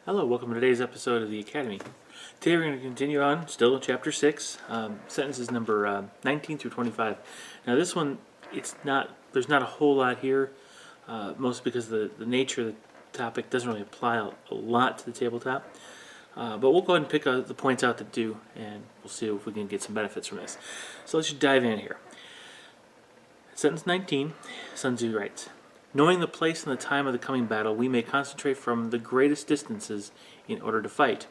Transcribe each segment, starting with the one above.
Hello, welcome to today's episode of the Academy. Today we're going to continue on, still Chapter 6, sentences number 19 through 25. Now this one, there's not a whole lot here, mostly because the nature of the topic doesn't really apply a lot to the tabletop. But we'll go ahead and pick the points out that do, and we'll see if we can get some benefits from this. So let's just dive in here. Sentence 19, Sun Tzu writes, "Knowing the place and the time of the coming battle, we may concentrate from the greatest distances in order to fight.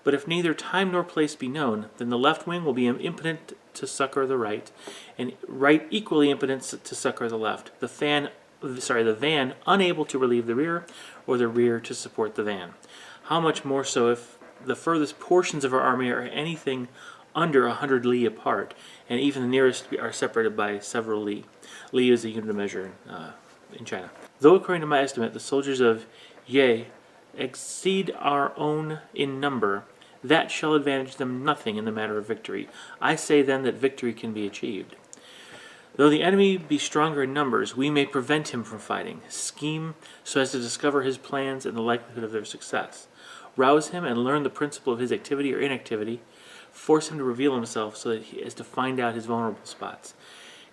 But if neither time nor place be known, then the left wing will be impotent to succor the right, and right equally impotent to succor the left. The van unable to relieve the rear, or the rear to support the van. How much more so if the furthest portions of our army are anything under 100 li apart, and even the nearest are separated by several li. Li is a unit of measure in China. Though according to my estimate the soldiers of Ye exceed our own in number, that shall advantage them nothing in the matter of victory. I say then that victory can be achieved. Though the enemy be stronger in numbers, we may prevent him from fighting, scheme so as to discover his plans and the likelihood of their success, rouse him and learn the principle of his activity or inactivity, force him to reveal himself so that as to find out his vulnerable spots.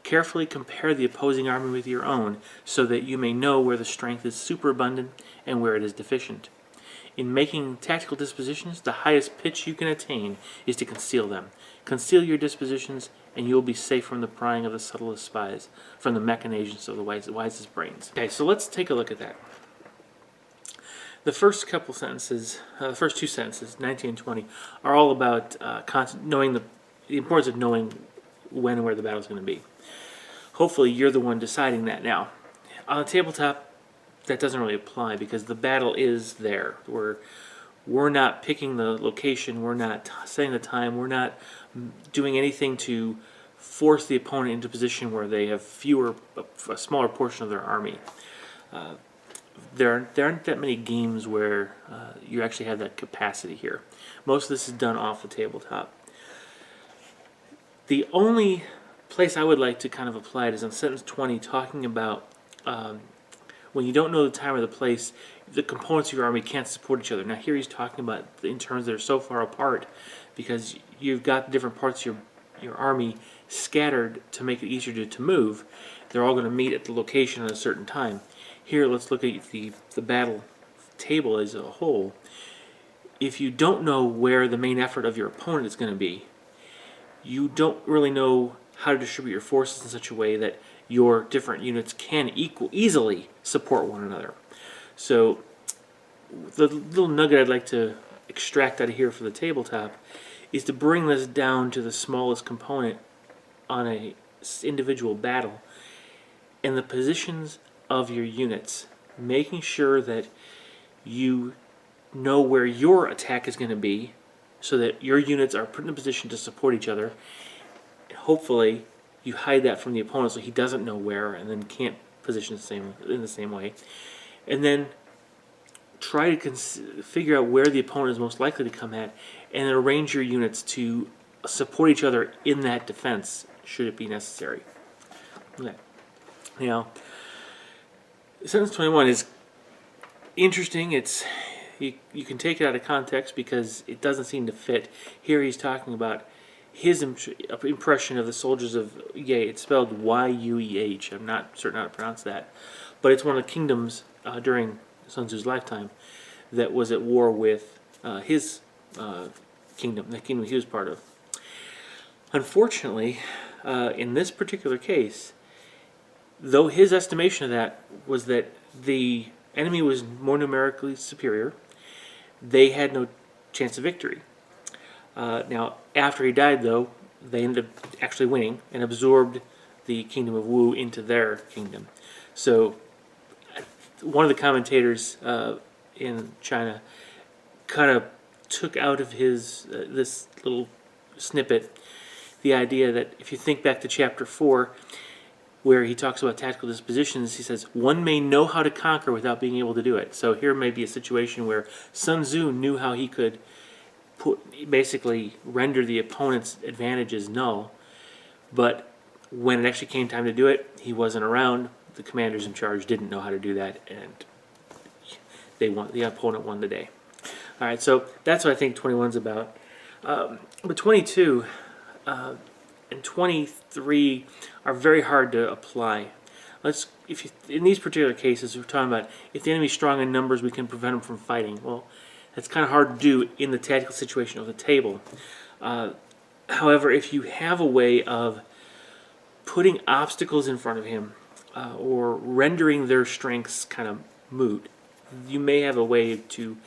Carefully compare the opposing army with your own, so that you may know where the strength is superabundant and where it is deficient. In making tactical dispositions, the highest pitch you can attain is to conceal them. Conceal your dispositions, and you will be safe from the prying of the subtlest spies, from the machinations of the wisest brains." Okay, so let's take a look at that. The first couple sentences, the first two sentences, 19 and 20, are all about knowing the importance of knowing when and where the battle is going to be. Hopefully you're the one deciding that now. On a tabletop, that doesn't really apply because the battle is there. We're not picking the location, we're not setting the time, we're not doing anything to force the opponent into a position where they have a smaller portion of their army. There aren't that many games where you actually have that capacity here. Most of this is done off the tabletop. The only place I would like to kind of apply it is on sentence 20, talking about when you don't know the time or the place, the components of your army can't support each other. Now here he's talking about in terms that are so far apart because you've got different parts of your army scattered to make it easier to move. They're all going to meet at the location at a certain time. Here let's look at the battle table as a whole. If you don't know where the main effort of your opponent is going to be, you don't really know how to distribute your forces in such a way that your different units can easily support one another. So the little nugget I'd like to extract out of here for the tabletop is to bring this down to the smallest component on an individual battle and the positions of your units, making sure that you know where your attack is going to be so that your units are put in a position to support each other. Hopefully you hide that from the opponent so he doesn't know where and then can't position in the same way. And then try to figure out where the opponent is most likely to come at and then arrange your units to support each other in that defense should it be necessary. Okay. Now, sentence 21 is interesting. You can take it out of context because it doesn't seem to fit. Here he's talking about his impression of the soldiers of Ye. It's spelled Y-U-E-H. I'm not certain how to pronounce that. But it's one of the kingdoms during Sun Tzu's lifetime that was at war with his kingdom, the kingdom he was part of. Unfortunately, in this particular case, though his estimation of that was that the enemy was more numerically superior, they had no chance of victory. Now, after he died, though, they ended up actually winning and absorbed the kingdom of Wu into their kingdom. So, one of the commentators in China kind of took out of his this little snippet the idea that if you think back to chapter 4, where he talks about tactical dispositions, he says, one may know how to conquer without being able to do it. So here may be a situation where Sun Tzu knew how he could basically render the opponent's advantages null, but when it actually came time to do it, he wasn't around. The commanders in charge didn't know how to do that, and the opponent won the day. All right, so that's what I think 21's about. But 22 and 23 are very hard to apply. In these particular cases, we're talking about if the enemy's strong in numbers, we can prevent them from fighting. Well, that's kind of hard to do in the tactical situation of the table. However, if you have a way of putting obstacles in front of him or rendering their strengths kind of moot, you may have a way to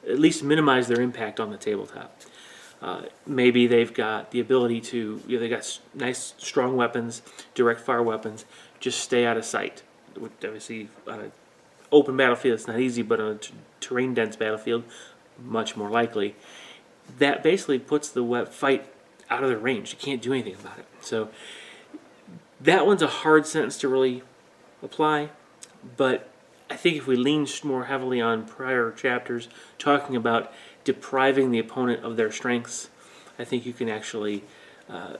at least minimize their impact on the tabletop. Maybe they've got the ability to, they've got nice, strong weapons, direct fire weapons, just stay out of sight. Obviously, on an open battlefield, it's not easy, but on a terrain dense battlefield, much more likely. That basically puts the fight out of their range. You can't do anything about it. So that one's a hard sentence to really apply, but I think if we lean more heavily on prior chapters talking about depriving the opponent of their strengths, I think you can actually, I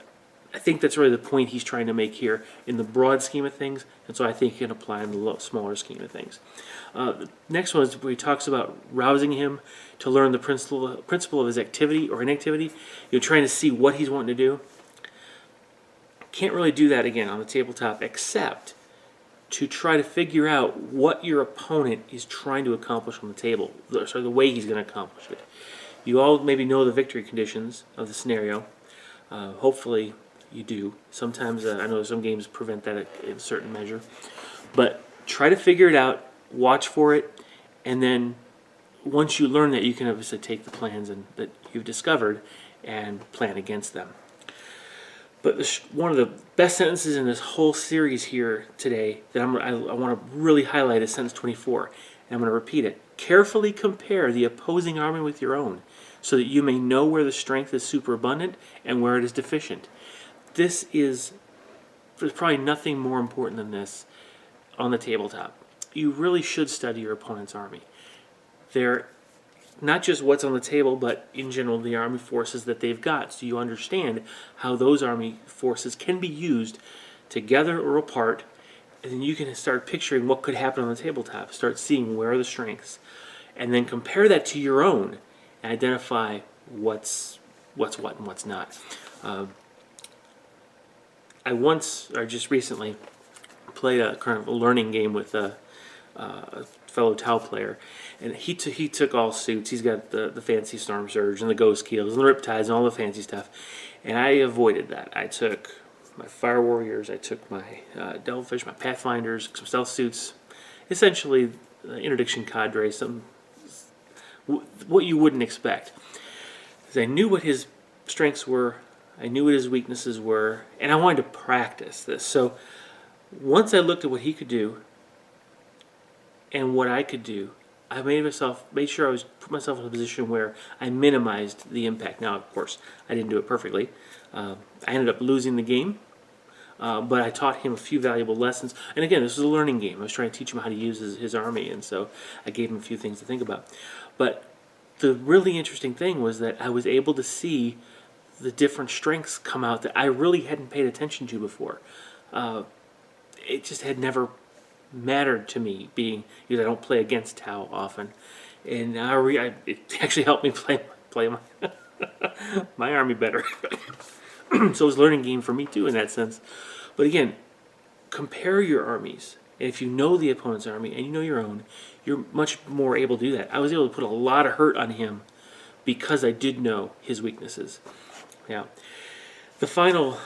think that's really the point he's trying to make here in the broad scheme of things, and so I think he can apply in the smaller scheme of things. The next one is where he talks about rousing him to learn the principle of his activity or inactivity. You're trying to see what he's wanting to do. Can't really do that again on the tabletop except to try to figure out what your opponent is trying to accomplish on the table, the way he's going to accomplish it. You all maybe know the victory conditions of the scenario. Hopefully you do. Sometimes I know some games prevent that in a certain measure. But try to figure it out, watch for it, and then once you learn that, you can obviously take the plans that you've discovered and plan against them. But one of the best sentences in this whole series here today that I want to really highlight is sentence 24. And I'm going to repeat it. Carefully compare the opposing army with your own so that you may know where the strength is superabundant and where it is deficient. There's probably nothing more important than this on the tabletop. You really should study your opponent's army. They're not just what's on the table, but in general the army forces that they've got, so you understand how those army forces can be used together or apart, and then you can start picturing what could happen on the tabletop, start seeing where are the strengths, and then compare that to your own and identify what's what and what's not. I once, or just recently, played a kind of a learning game with a fellow Tau player, and he took all suits. He's got the fancy Storm Surge and the Ghost Keels and the Riptides and all the fancy stuff, and I avoided that. I took my Fire Warriors, I took my Devilfish, my Pathfinders, some stealth suits, essentially interdiction cadre, what you wouldn't expect. Because I knew what his strengths were, I knew what his weaknesses were, and I wanted to practice this. So once I looked at what he could do and what I could do, I made sure I put myself in a position where I minimized the impact. Now, of course, I didn't do it perfectly. I ended up losing the game, but I taught him a few valuable lessons. And again, this was a learning game. I was trying to teach him how to use his army, and so I gave him a few things to think about. But the really interesting thing was that I was able to see the different strengths come out that I really hadn't paid attention to before. It just had never mattered to me, being because I don't play against Tau often, and it actually helped me play my army better. So it was a learning game for me too in that sense. But again, compare your armies. And if you know the opponent's army and you know your own, you're much more able to do that. I was able to put a lot of hurt on him because I did know his weaknesses. Now, the final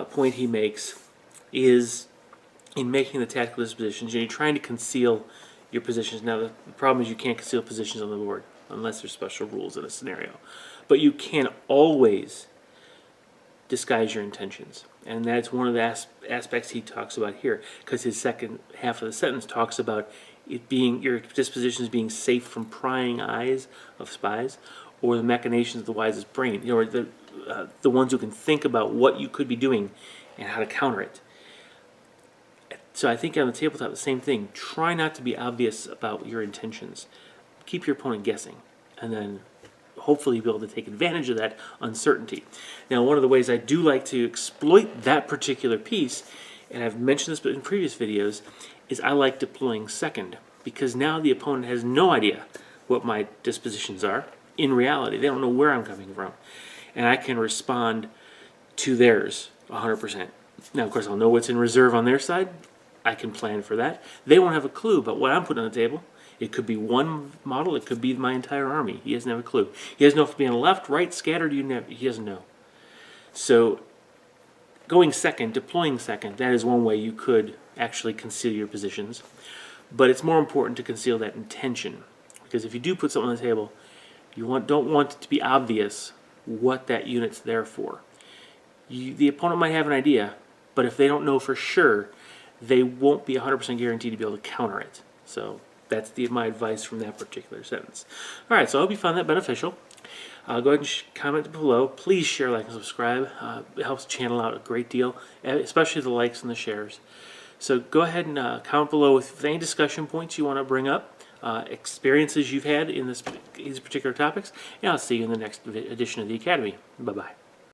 point he makes is in making the tactical dispositions, you're trying to conceal your positions. Now, the problem is you can't conceal positions on the board unless there's special rules in a scenario. But you can always disguise your intentions. And that's one of the aspects he talks about here, because his second half of the sentence talks about it being your dispositions being safe from prying eyes of spies or the machinations of the wisest brain, or the ones who can think about what you could be doing and how to counter it. So I think on the tabletop, the same thing. Try not to be obvious about your intentions. Keep your opponent guessing, and then hopefully you'll be able to take advantage of that uncertainty. Now, one of the ways I do like to exploit that particular piece, and I've mentioned this in previous videos, is I like deploying second, because now the opponent has no idea what my dispositions are. in reality. They don't know where I'm coming from. And I can respond to theirs 100%. Now, of course, I'll know what's in reserve on their side. I can plan for that. They won't have a clue about what I'm putting on the table. It could be one model. It could be my entire army. He doesn't have a clue. He doesn't know if it's being left, right, scattered. He doesn't know. So going second, deploying second, that is one way you could actually conceal your positions. But it's more important to conceal that intention. Because if you do put something on the table, you don't want it to be obvious what that unit's there for. The opponent might have an idea, but if they don't know for sure, they won't be 100% guaranteed to be able to counter it. So that's my advice from that particular sentence. All right, so I hope you found that beneficial. Go ahead and comment below. Please share, like, and subscribe. It helps the channel out a great deal, especially the likes and the shares. So go ahead and comment below with any discussion points you want to bring up, experiences you've had in these particular topics, and I'll see you in the next edition of the Academy. Bye-bye.